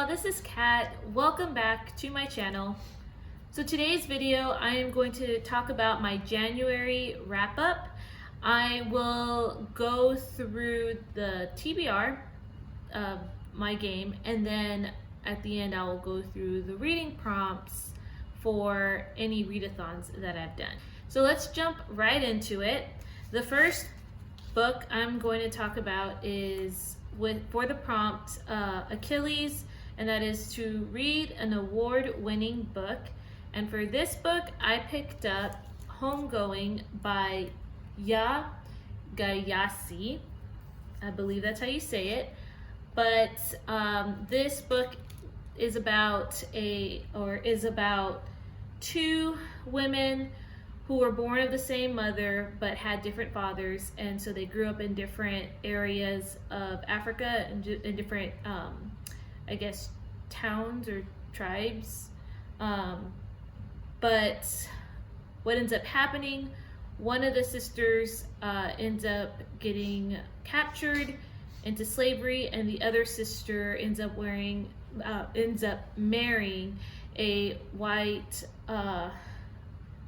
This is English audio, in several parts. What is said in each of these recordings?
y'all, this is Kat. Welcome back to my channel. So today's video, I am going to talk about my January wrap-up. I will go through the TBR of my game, and then at the end I will go through the reading prompts for any readathons that I've done. So let's jump right into it. The first book I'm going to talk about is for the prompt Achilles, and that is to read an award-winning book. And for this book, I picked up Homegoing by Yaa Gyasi. I believe that's how you say it. But this book is about two women who were born of the same mother but had different fathers, and so they grew up in different areas of Africa and in different I guess towns or tribes, but what ends up happening, one of the sisters ends up getting captured into slavery, and the other sister ends up marrying a white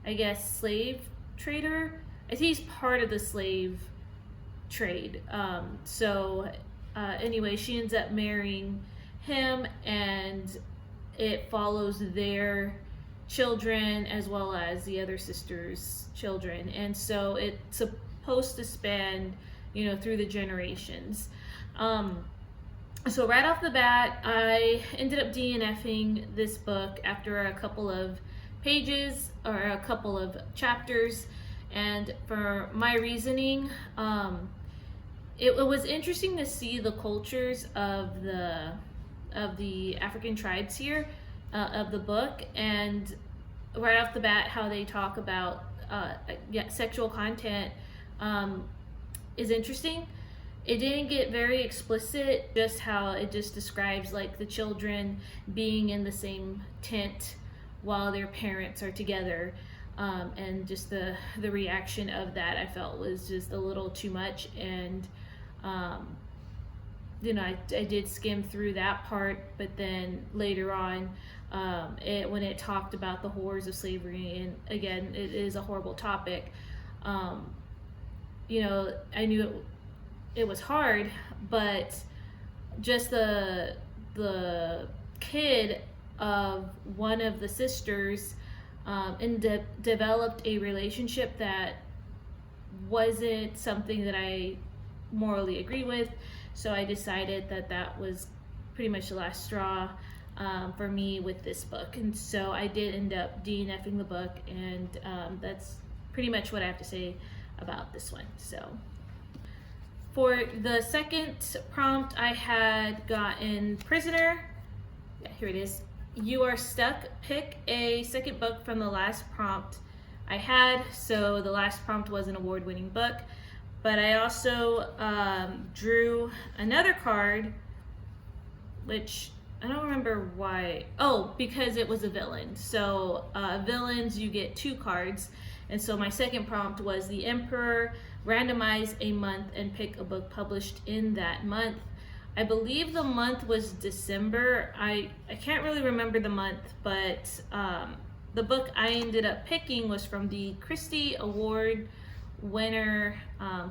I guess slave trader. I think he's part of the slave trade. Anyway, she ends up marrying him, and it follows their children as well as the other sister's children. And so it's supposed to span, through the generations. So right off the bat, I ended up DNFing this book after a couple of pages or a couple of chapters, and for my reasoning, it was interesting to see the cultures of the African tribes here of the book, and right off the bat how they talk about sexual content is interesting. It didn't get very explicit, just how it just describes like the children being in the same tent while their parents are together, and just the reaction of that I felt was just a little too much. And I did skim through that part, but then later on when it talked about the horrors of slavery, and again it is a horrible topic, I knew it was hard, but just the kid of one of the sisters developed a relationship that wasn't something that I morally agree with. So I decided that was pretty much the last straw for me with this book, and so I did end up DNFing the book, and that's pretty much what I have to say about this one. So for the second prompt, I had gotten Prisoner. Yeah, here it is. You Are Stuck. Pick a second book from the last prompt I had. So the last prompt was an award-winning book, but I also drew another card, which I don't remember why. Oh, because it was a villain. So villains, you get 2 cards. And so my second prompt was the Emperor. Randomize a month and pick a book published in that month. I believe the month was December. I can't really remember the month, but the book I ended up picking was from the Christie Award winner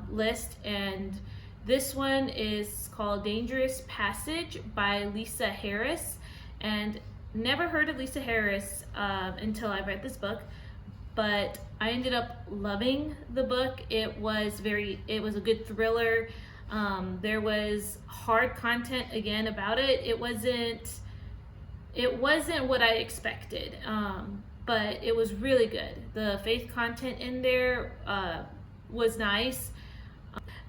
list, and this one is called Dangerous Passage by Lisa Harris. And never heard of Lisa Harris until I read this book, but I ended up loving the book. It was a good thriller. There was hard content again about it. It wasn't what I expected, but it was really good. The faith content in there was nice.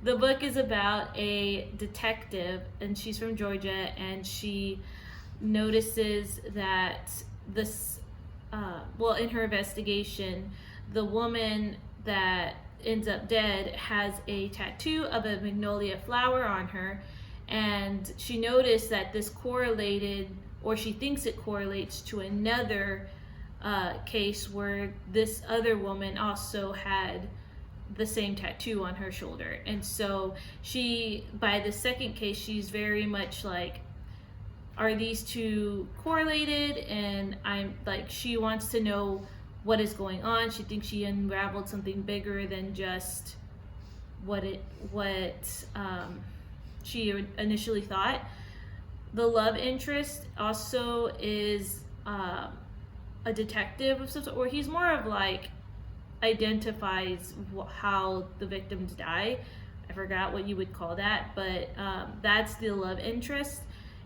The book is about a detective, and she's from Georgia, and she notices that in her investigation, the woman that ends up dead has a tattoo of a magnolia flower on her, and she noticed that this correlated, or she thinks it correlates to another case where this other woman also had the same tattoo on her shoulder. And so by the second case, she's very much like are these two correlated? And I'm like, she wants to know what is going on. She thinks she unraveled something bigger than just what she initially thought. The love interest also is a detective of some sort, or he's more of like identifies how the victims die. I forgot what you would call that, but that's the love interest.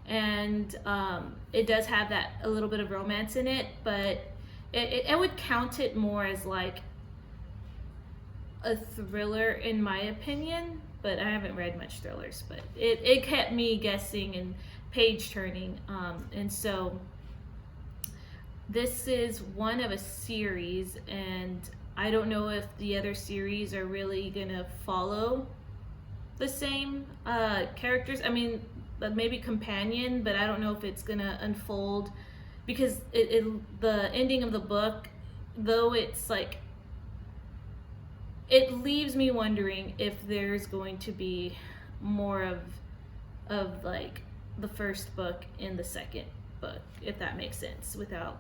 And it does have that a little bit of romance in it, but I would count it more as like a thriller in my opinion, but I haven't read much thrillers, but it kept me guessing and page turning. And so this is one of a series, and I don't know if the other series are really gonna follow the same characters. I mean, maybe companion, but I don't know if it's gonna unfold, because the ending of the book, though it's like, it leaves me wondering if there's going to be more of like the first book in the second book, if that makes sense, without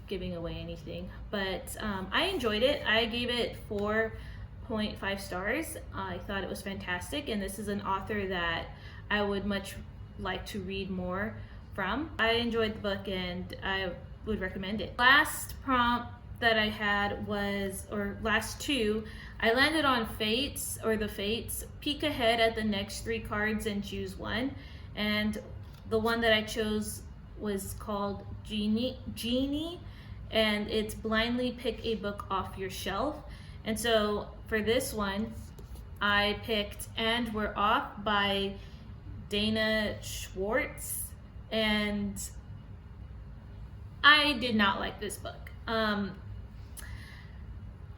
giving away anything. But I enjoyed it. I gave it 4.5 stars. I thought it was fantastic, and this is an author that I would much like to read more from. I enjoyed the book and I would recommend it. Last prompt that I had was, or last two, I landed on Fates, or the Fates. Peek ahead at the next 3 cards and choose one. And the one that I chose was called Genie, and it's blindly pick a book off your shelf. And so for this one, I picked And We're Off by Dana Schwartz, and I did not like this book.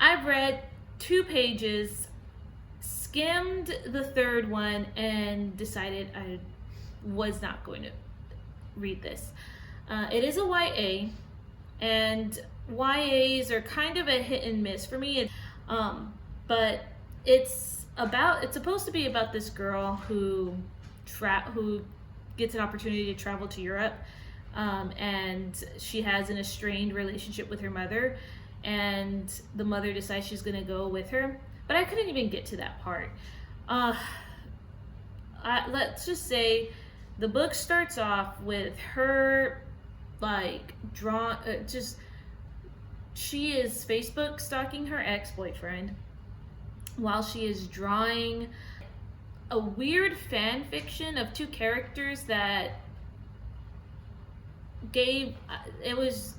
I've read 2 pages, skimmed the 3rd one, and decided I was not going to read this. It is a YA, and YAs are kind of a hit and miss for me. But it's supposed to be about this girl who gets an opportunity to travel to Europe, and she has an estranged relationship with her mother, and the mother decides she's gonna go with her. But I couldn't even get to that part. Let's just say the book starts off with her like she is Facebook stalking her ex-boyfriend while she is drawing a weird fan fiction of 2 characters that it was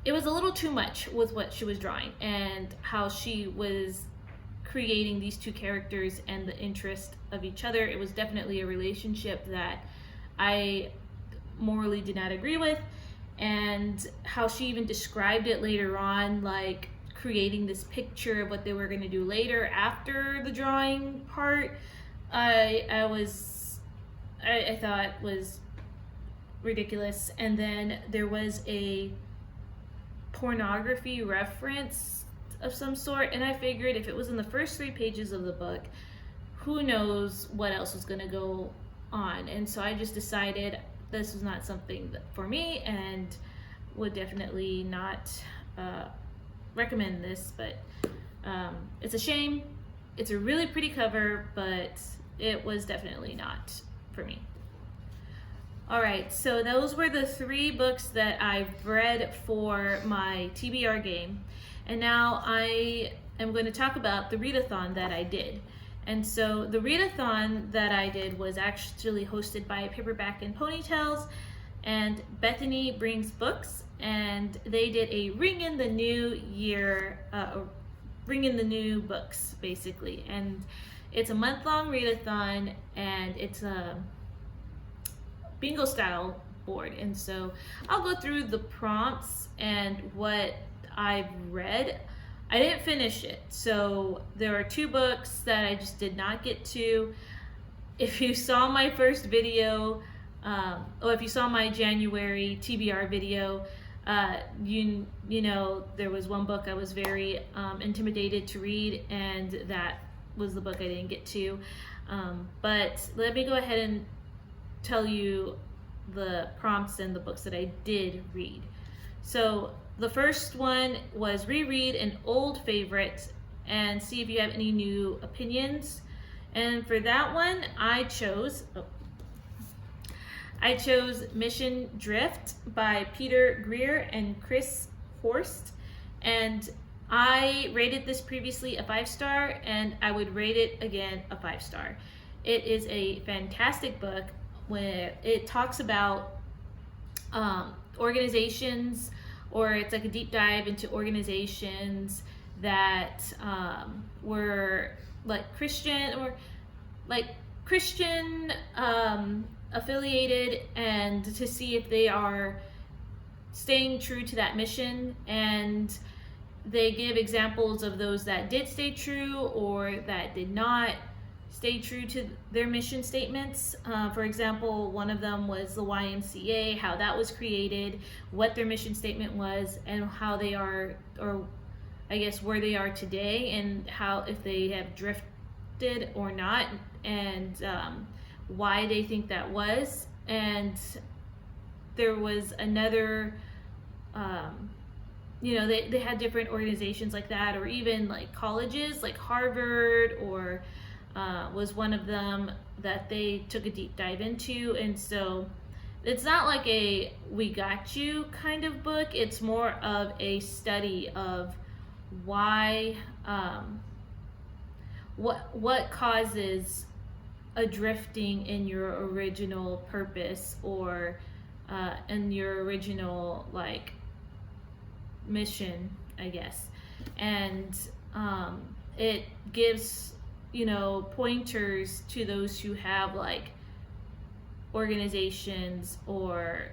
a little too much with what she was drawing and how she was creating these 2 characters and the interest of each other. It was definitely a relationship that I morally did not agree with, and how she even described it later on, like creating this picture of what they were going to do later after the drawing part, I thought was ridiculous. And then there was a pornography reference of some sort, and I figured if it was in the first 3 pages of the book, who knows what else was going to go on. And so I just decided this was not something for me, and would definitely not recommend this. But it's a shame. It's a really pretty cover, but it was definitely not for me. Alright, so those were the 3 books that I've read for my TBR game. And now I am going to talk about the readathon that I did. And so the readathon that I did was actually hosted by Paperback and Ponytails and Bethany Brings Books, and they did a Ring in the New Year, Ring in the New books, basically. And it's a month-long readathon, and it's a bingo style board. And so I'll go through the prompts and what I've read. I didn't finish it, so there are 2 books that I just did not get to. If you saw my first video, or if you saw my January TBR video, you know there was one book I was very intimidated to read, and that was the book I didn't get to. But let me go ahead and tell you the prompts and the books that I did read. So the first one was reread an old favorite and see if you have any new opinions. And for that one, I chose Mission Drift by Peter Greer and Chris Horst. And I rated this previously a 5-star, and I would rate it again a 5-star. It is a fantastic book where it talks about organizations, or it's like a deep dive into organizations that were like Christian affiliated, and to see if they are staying true to that mission. And they give examples of those that did stay true or that did not stay true to their mission statements. For example, one of them was the YMCA, how that was created, what their mission statement was, and how they are, or I guess where they are today, and how, if they have drifted or not, and why they think that was. And there was another, they had different organizations like that, or even like colleges like Harvard, or was one of them that they took a deep dive into. And so it's not like a we got you kind of book, it's more of a study of why, what causes a drifting in your original purpose, or in your original like mission, I guess. And it gives pointers to those who have like organizations or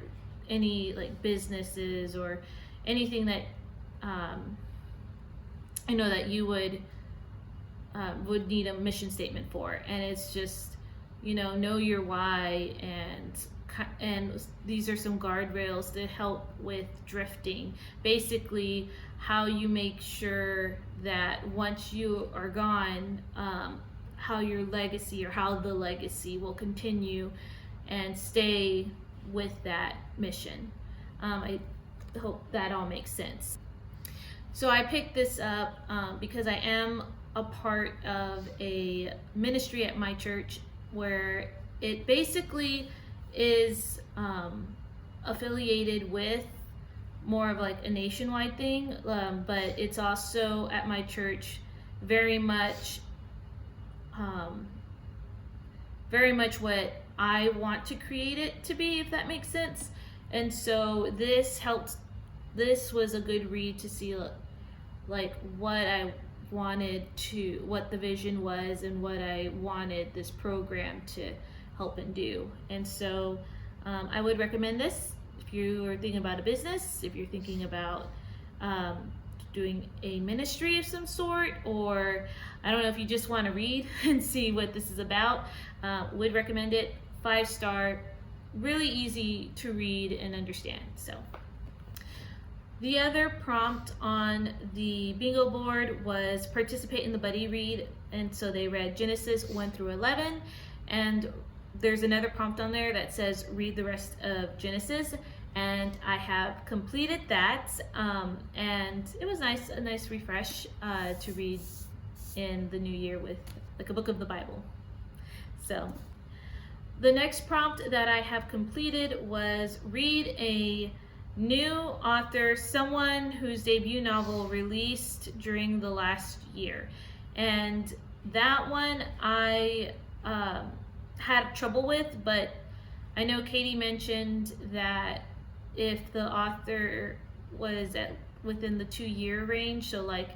any like businesses or anything that that you would need a mission statement for. And it's just know your why, and these are some guardrails to help with drifting. Basically, how you make sure that once you are gone, how your legacy, or how the legacy will continue and stay with that mission. I hope that all makes sense. So I picked this up because I am a part of a ministry at my church where it basically is affiliated with more of like a nationwide thing, but it's also at my church very much what I want to create it to be, if that makes sense. And so this was a good read to see like what the vision was, and what I wanted this program to help and do. And so I would recommend this if you are thinking about a business, if you're thinking about doing a ministry of some sort, or I don't know, if you just want to read and see what this is about. Would recommend it. 5-star, really easy to read and understand. So the other prompt on the bingo board was participate in the buddy read, and so they read Genesis 1 through 11, and there's another prompt on there that says read the rest of Genesis, and I have completed that, and it was a nice refresh to read in the new year with like a book of the Bible. So the next prompt that I have completed was read a new author, someone whose debut novel released during the last year. And that one I had trouble with, but I know Katie mentioned that if the author was within the 2-year range, so like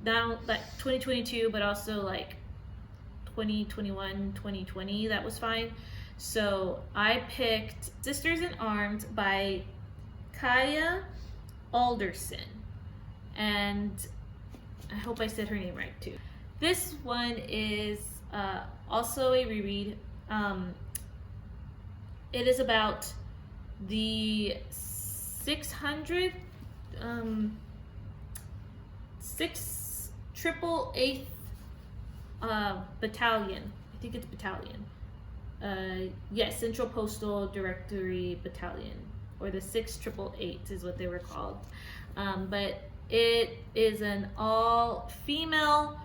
not like 2022, but also like 2021, 2020, that was fine. So I picked Sisters in Arms by Kaya Alderson, and I hope I said her name right too. This one is also a reread. It is about the 600 688th battalion. I think it's battalion. Yes, Central Postal Directory Battalion, or the 6888 is what they were called. But it is an all-female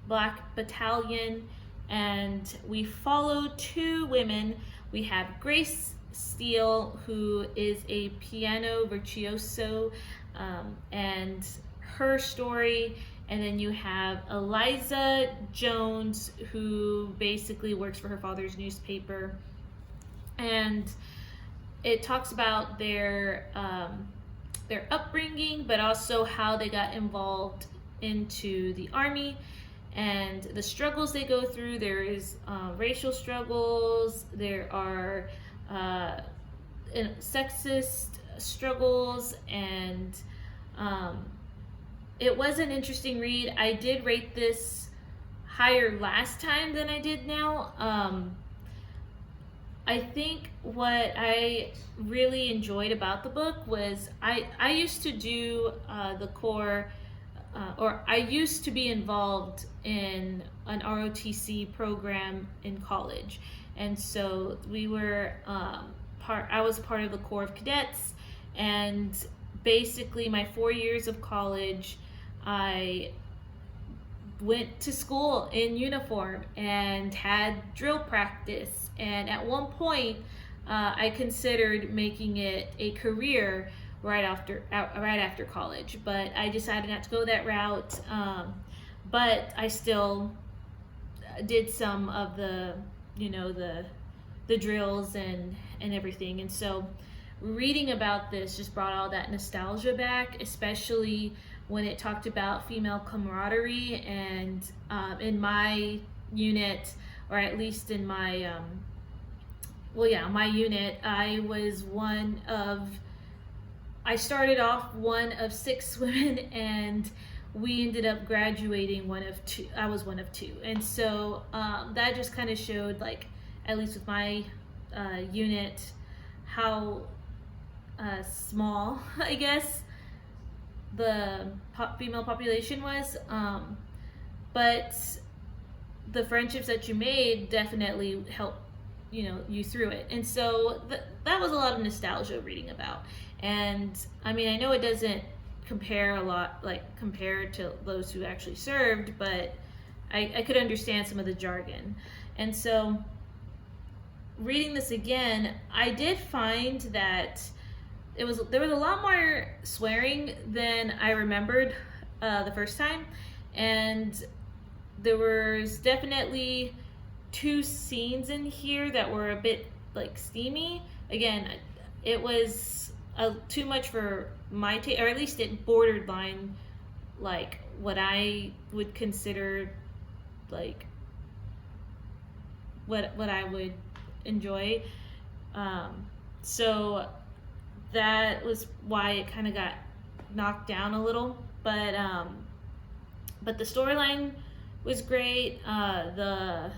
black battalion, and we follow two women. We have Grace Steele, who is a piano virtuoso, and her story. And then you have Eliza Jones, who basically works for her father's newspaper. And it talks about their upbringing, but also how they got involved into the Army and the struggles they go through. There is racial struggles, there are sexist struggles, and it was an interesting read. I did rate this higher last time than I did now. I think what I really enjoyed about the book was I used to do the Corps, or I used to be involved in an ROTC program in college. And so we were I was part of the Corps of Cadets, and basically my 4 years of college, I went to school in uniform and had drill practice. And at one point, I considered making it a career right after college, but I decided not to go that route. But I still did some of the, the drills and everything. And so reading about this just brought all that nostalgia back, especially when it talked about female camaraderie. And in my unit, or at least in my my unit, I started off one of 6 women, and we ended up graduating one of 2. I was one of 2. And so that just kind of showed, like, at least with my unit, how small, I guess, the female population was. But the friendships that you made definitely helped, you through it. And so that was a lot of nostalgia reading about. And I mean, I know it doesn't compare to those who actually served, but I could understand some of the jargon. And so reading this again, I did find that there was a lot more swearing than I remembered the first time. And there was definitely 2 scenes in here that were a bit like steamy. Again, it was too much for my taste, or at least it bordered line like what I would consider like what I would enjoy. So that was why it kind of got knocked down a little. But the storyline was great. The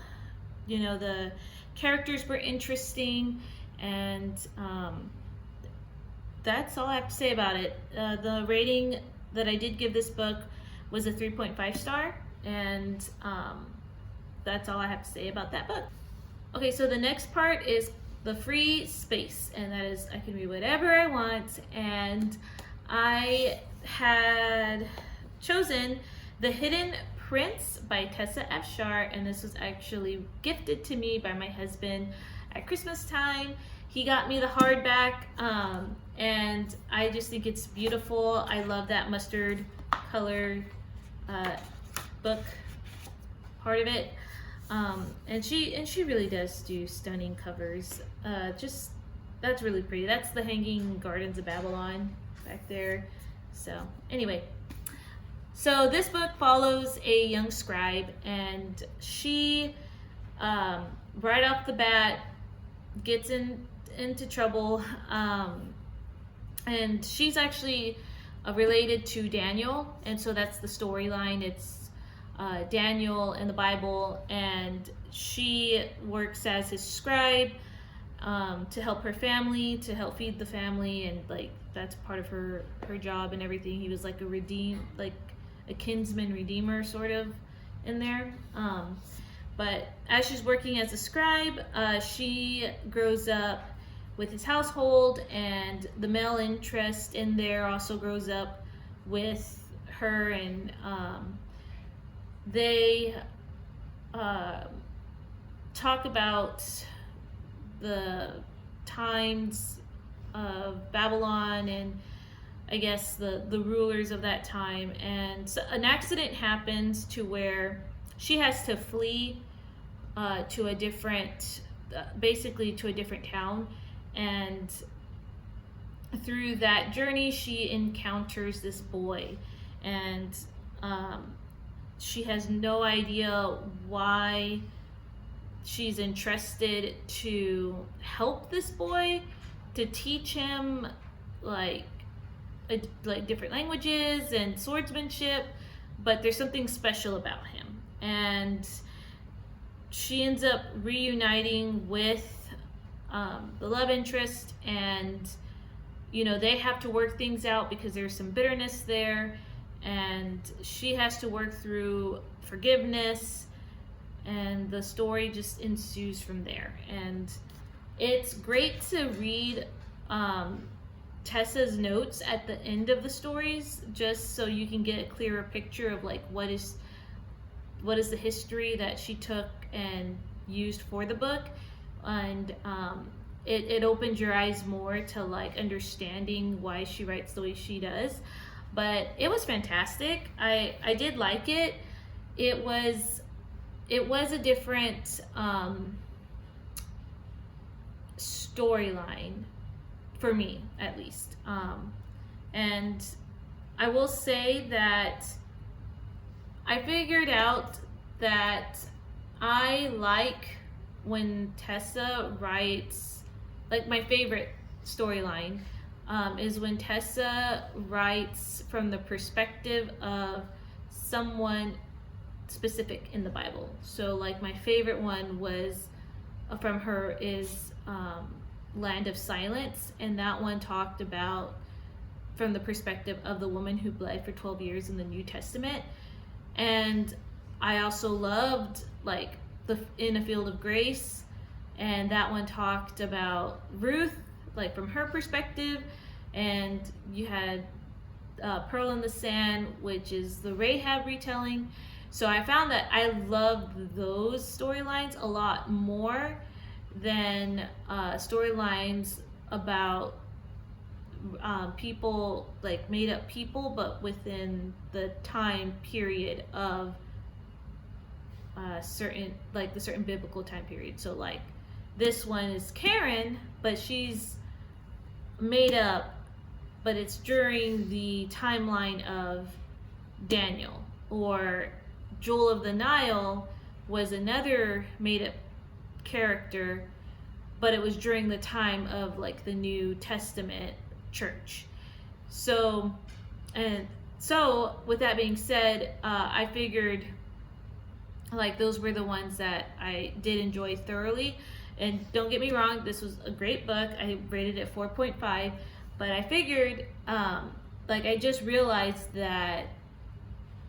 characters were interesting, and that's all I have to say about it. The rating that I did give this book was a 3.5 star, and that's all I have to say about that book. Okay, so the next part is the free space, and that is I can read whatever I want. And I had chosen The Hidden Prince by Tessa Afshar, and this was actually gifted to me by my husband at Christmas time. He got me the hardback, and I just think it's beautiful. I love that mustard color book part of it. And she really does do stunning covers. That's really pretty. That's the Hanging Gardens of Babylon back there. So anyway, so this book follows a young scribe, and she right off the bat gets into trouble, and she's actually related to Daniel, and so that's the storyline. It's Daniel in the Bible, and she works as his scribe to help her family, to help feed the family, and like that's part of her job and everything. He was like a kinsman redeemer sort of in there. But as she's working as a scribe, she grows up with his household, and the male interest in there also grows up with her, and they talk about the times of Babylon and I guess the rulers of that time. And so an accident happens to where she has to flee to a different, basically to a different town. And through that journey, she encounters this boy, and she has no idea why she's entrusted to help this boy, to teach him like different languages and swordsmanship, but there's something special about him. And she ends up reuniting with the love interest, and they have to work things out because there's some bitterness there, and she has to work through forgiveness, and the story just ensues from there. And it's great to read Tessa's notes at the end of the stories, just so you can get a clearer picture of like what is the history that she took and used for the book. And it opens your eyes more to like understanding why she writes the way she does. But it was fantastic. I did like it. It was a different storyline for me, at least. And I will say that I figured out that I like when Tessa writes, like my favorite storyline is when Tessa writes from the perspective of someone specific in the Bible. So like my favorite one was from her is Land of Silence, and that one talked about from the perspective of the woman who bled for 12 years in the New Testament. And I also loved like the In a Field of Grace, and that one talked about Ruth, like from her perspective. And you had Pearl in the Sand, which is the Rahab retelling. So I found that I loved those storylines a lot more than storylines about people, like made up people, but within the time period of certain biblical time period. So like this one is Karen, but she's made up, but it's during the timeline of Daniel. Or Jewel of the Nile was another made up character, but it was during the time of like the New Testament church. So with that being said, I figured like those were the ones that I did enjoy thoroughly. And don't get me wrong, this was a great book. I rated it 4.5, but I figured like I just realized that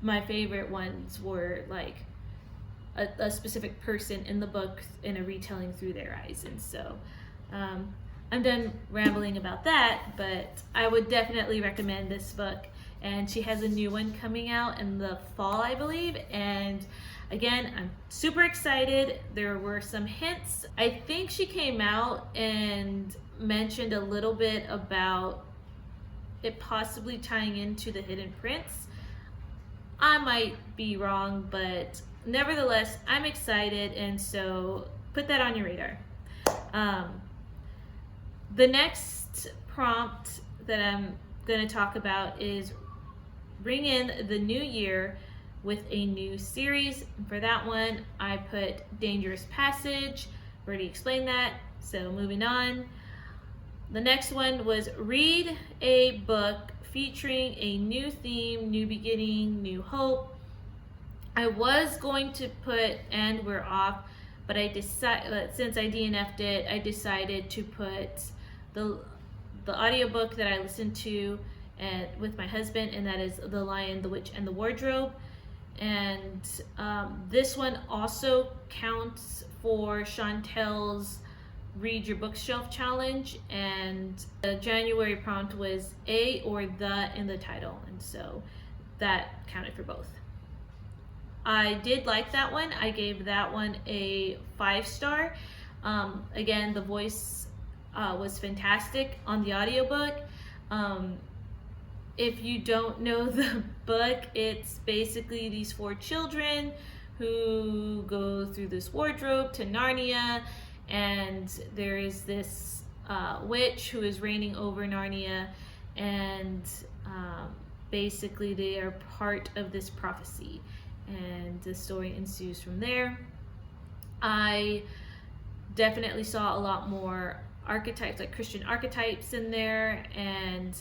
my favorite ones were like a specific person in the book in a retelling through their eyes. And so I'm done rambling about that, but I would definitely recommend this book. And she has a new one coming out in the fall, I believe. And again, I'm super excited. There were some hints. I think she came out and mentioned a little bit about it possibly tying into the Hidden Prince. I might be wrong, but nevertheless, I'm excited, and so put that on your radar. The next prompt that I'm going to talk about is ring in the new year with a new series. For that one, I put Dangerous Passage. Already explained that, so moving on. The next one was read a book featuring a new theme, new beginning, new hope. I was going to put And We're Off, but I decided, since I DNF'd it, I decided to put the audiobook that I listened to with my husband, and that is The Lion, the Witch, and the Wardrobe. And this one also counts for Chantel's Read Your Bookshelf challenge, and the January prompt was a or the in the title, and so that counted for both. I did like that one. I gave that one a 5-star. Again, the voice was fantastic on the audiobook. If you don't know the book, it's basically these 4 children who go through this wardrobe to Narnia, and there is this witch who is reigning over Narnia, and basically they are part of this prophecy, and the story ensues from there. I definitely saw a lot more archetypes, like Christian archetypes in there, and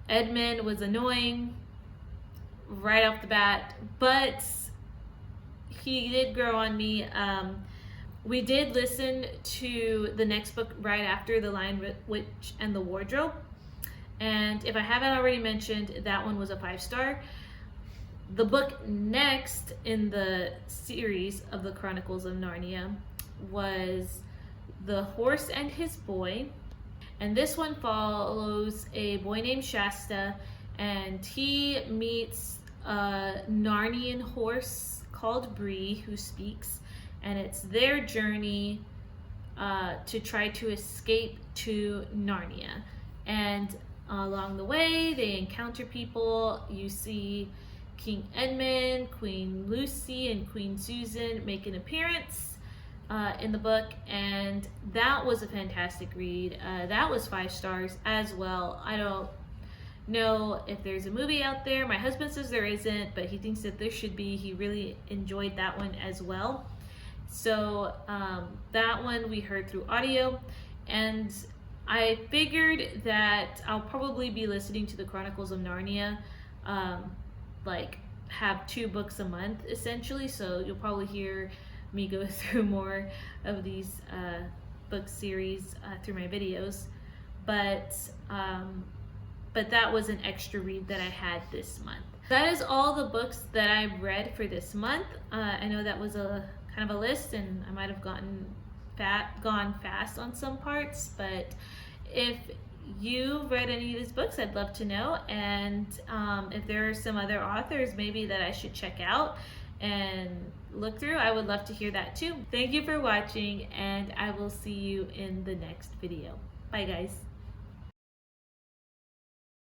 Edmund was annoying right off the bat, but he did grow on me. We did listen to the next book right after, The Lion, Witch, and the Wardrobe. And if I haven't already mentioned, that one was a 5-star. The book next in the series of the Chronicles of Narnia was The Horse and His Boy. And this one follows a boy named Shasta, and he meets a Narnian horse called Bree who speaks, and it's their journey to try to escape to Narnia. And along the way, they encounter people. You see King Edmund, Queen Lucy, and Queen Susan make an appearance in the book, and that was a fantastic read. That was 5 stars as well. I don't know if there's a movie out there. My husband says there isn't, but he thinks that there should be. He really enjoyed that one as well. So that one we heard through audio, and I figured that I'll probably be listening to the Chronicles of Narnia, like have 2 books a month essentially, so you'll probably hear me go through more of these book series through my videos, but that was an extra read that I had this month. That is all the books that I've read for this month. I know that was a kind of a list, and I might have gone fast on some parts, but if you read any of these books, I'd love to know, and if there are some other authors maybe that I should check out and look through, I would love to hear that too. Thank you for watching, and I will see you in the next video. Bye guys.